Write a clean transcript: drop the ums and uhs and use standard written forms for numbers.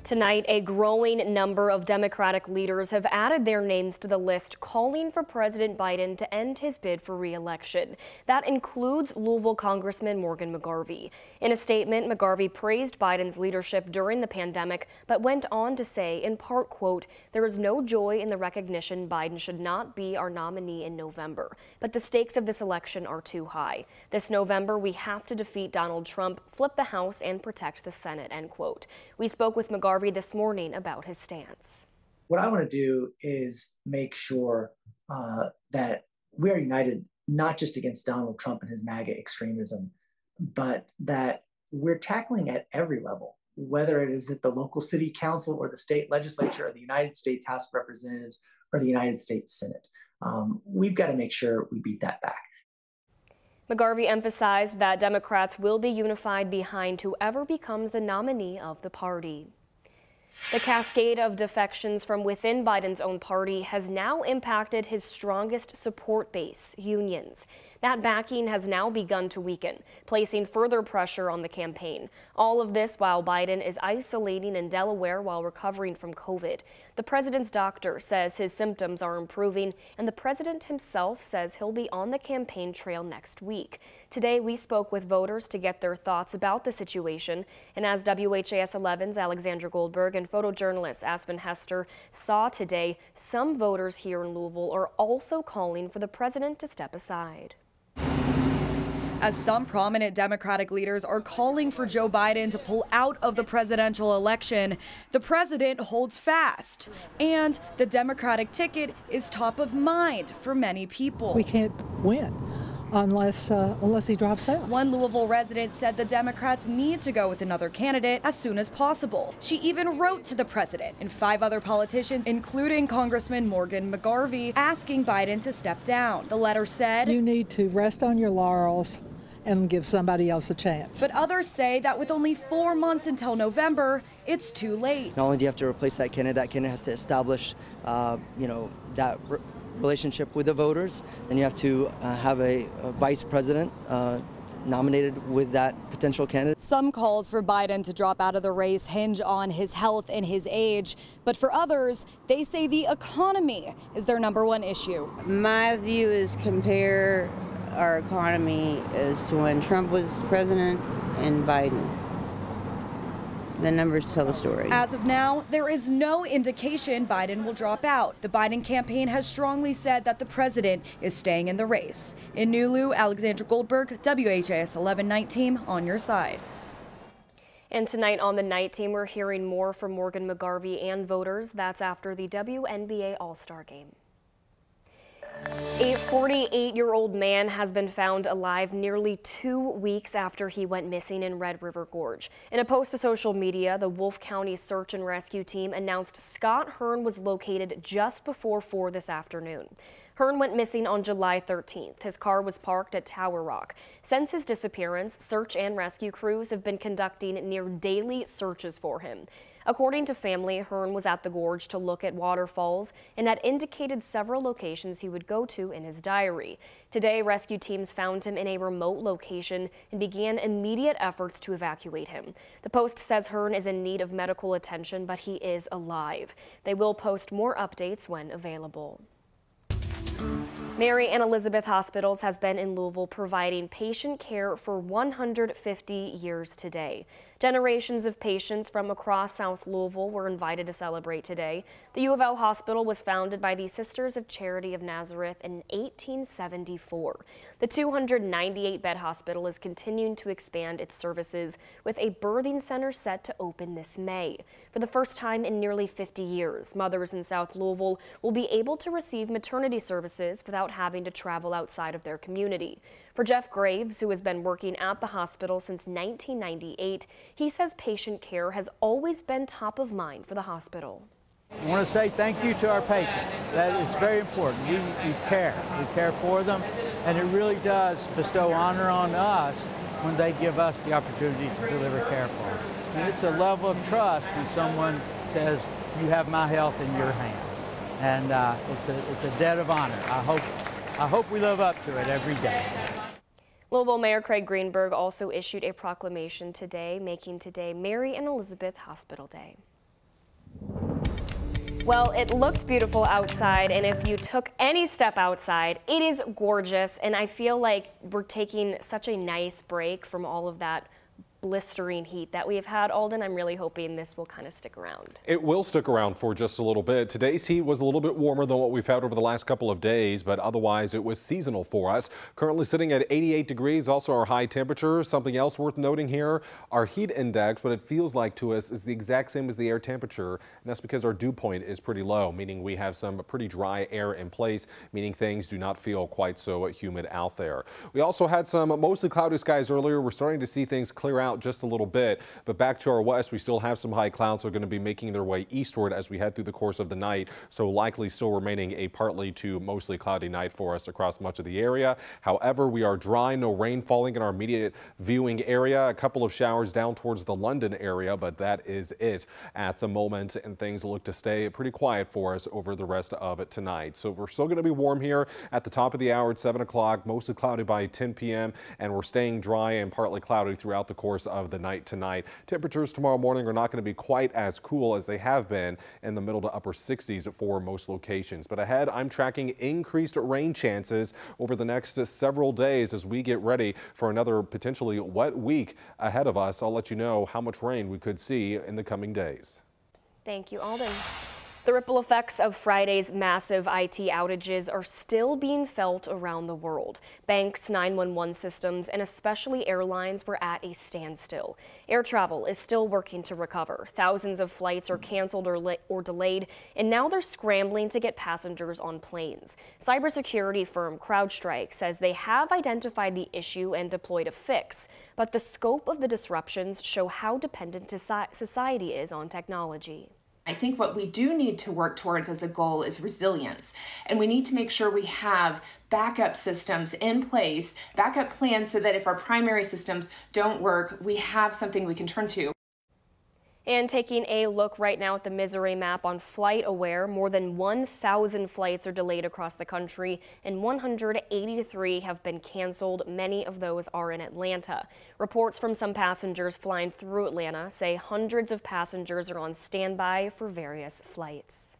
Tonight, a growing number of Democratic leaders have added their names to the list calling for President Biden to end his bid for re-election. That includes Louisville Congressman Morgan McGarvey. In a statement, McGarvey praised Biden's leadership during the pandemic, but went on to say, in part, quote, "There is no joy in the recognition Biden should not be our nominee in November, but the stakes of this election are too high. This November, we have to defeat Donald Trump, flip the House, and protect the Senate," end quote. We spoke with McGarvey this morning about his stance. What I want to do is make sure that we are united, not just against Donald Trump and his MAGA extremism, but that we're tackling at every level, whether it is at the local city council or the state legislature or the United States House of Representatives or the United States Senate. We've got to make sure we beat that back. McGarvey emphasized that Democrats will be unified behind whoever becomes the nominee of the party. The cascade of defections from within Biden's own party has now impacted his strongest support base, unions. That backing has now begun to weaken, placing further pressure on the campaign. All of this while Biden is isolating in Delaware while recovering from COVID. The president's doctor says his symptoms are improving, and the president himself says he'll be on the campaign trail next week. Today, we spoke with voters to get their thoughts about the situation, and as WHAS11's Alexandra Goldberg and photojournalist Aspen Hester saw today, some voters here in Louisville are also calling for the president to step aside. As some prominent Democratic leaders are calling for Joe Biden to pull out of the presidential election, the president holds fast. And the Democratic ticket is top of mind for many people. We can't win unless he drops out. One Louisville resident said the Democrats need to go with another candidate as soon as possible. She even wrote to the president and 5 other politicians, including Congressman Morgan McGarvey, asking Biden to step down. The letter said, "You need to rest on your laurels and give somebody else a chance." But others say that with only 4 months until November, it's too late. Not only do you have to replace that candidate has to establish, that relationship with the voters. Then you have to have a vice president nominated with that potential candidate. Some calls for Biden to drop out of the race hinge on his health and his age. But for others, they say the economy is their #1 issue. My view is compare our economy as to when Trump was president and Biden. The numbers tell the story. As of now, there is no indication Biden will drop out. The Biden campaign has strongly said that the president is staying in the race. In New Lou, Alexandra Goldberg, WHAS 11 Night Team, on your side. And tonight on the Night Team, we're hearing more from Morgan McGarvey and voters. That's after the WNBA All-Star Game. A 48-year-old man has been found alive nearly 2 weeks after he went missing in Red River Gorge. In a post to social media, the Wolfe County Search and Rescue Team announced Scott Hearn was located just before 4 this afternoon. Hearn went missing on July 13th. His car was parked at Tower Rock. Since his disappearance, search and rescue crews have been conducting near daily searches for him. According to family, Hearn was at the gorge to look at waterfalls and had indicated several locations he would go to in his diary. Today, rescue teams found him in a remote location and began immediate efforts to evacuate him. The Post says Hearn is in need of medical attention, but he is alive. They will post more updates when available. Mary and Elizabeth Hospitals has been in Louisville providing patient care for 150 years today. Generations of patients from across South Louisville were invited to celebrate today. The U of L Hospital was founded by the Sisters of Charity of Nazareth in 1874. The 298-bed hospital is continuing to expand its services with a birthing center set to open this May. For the first time in nearly 50 years, mothers in South Louisville will be able to receive maternity services without having to travel outside of their community. For Jeff Graves, who has been working at the hospital since 1998, he says patient care has always been top of mind for the hospital. I want to say thank you to our patients. That is very important. We care. We care for them, and it really does bestow honor on us when they give us the opportunity to deliver care for them. And it's a level of trust when someone says, "You have my health in your hands," and it's a debt of honor. I hope we live up to it every day. Louisville Mayor Craig Greenberg also issued a proclamation today, making today Mary and Elizabeth Hospital Day. Well, it looked beautiful outside, and if you took any step outside, it is gorgeous, and I feel like we're taking such a nice break from all of that blistering heat that we've had. Alden, I'm really hoping this will kind of stick around. It will stick around for just a little bit. Today's heat was a little bit warmer than what we've had over the last couple of days, but otherwise it was seasonal for us. Currently sitting at 88 degrees, also our high temperature. Something else worth noting here, our heat index, what it feels like to us is the exact same as the air temperature, and that's because our dew point is pretty low, meaning we have some pretty dry air in place, meaning things do not feel quite so humid out there. We also had some mostly cloudy skies earlier. We're starting to see things clear out just a little bit, but back to our west, we still have some high clouds that are going to be making their way eastward as we head through the course of the night, so likely still remaining a partly to mostly cloudy night for us across much of the area. However, we are dry, no rain falling in our immediate viewing area. A couple of showers down towards the London area, but that is it at the moment, and things look to stay pretty quiet for us over the rest of it tonight. So we're still going to be warm here at the top of the hour at 7 o'clock, mostly cloudy by 10 p.m., and we're staying dry and partly cloudy throughout the course of the night tonight. Temperatures tomorrow morning are not going to be quite as cool as they have been in the middle to upper 60s for most locations. But ahead, I'm tracking increased rain chances over the next several days as we get ready for another potentially wet week ahead of us. I'll let you know how much rain we could see in the coming days. Thank you, Alden. The ripple effects of Friday's massive IT outages are still being felt around the world. Banks, 911 systems, and especially airlines were at a standstill. Air travel is still working to recover. Thousands of flights are canceled or delayed, and now they're scrambling to get passengers on planes. Cybersecurity firm CrowdStrike says they have identified the issue and deployed a fix, but the scope of the disruptions show how dependent society is on technology. I think what we do need to work towards as a goal is resilience, and we need to make sure we have backup systems in place, backup plans, so that if our primary systems don't work, we have something we can turn to. And taking a look right now at the Missouri map on FlightAware, more than 1,000 flights are delayed across the country and 183 have been canceled. Many of those are in Atlanta. Reports from some passengers flying through Atlanta say hundreds of passengers are on standby for various flights.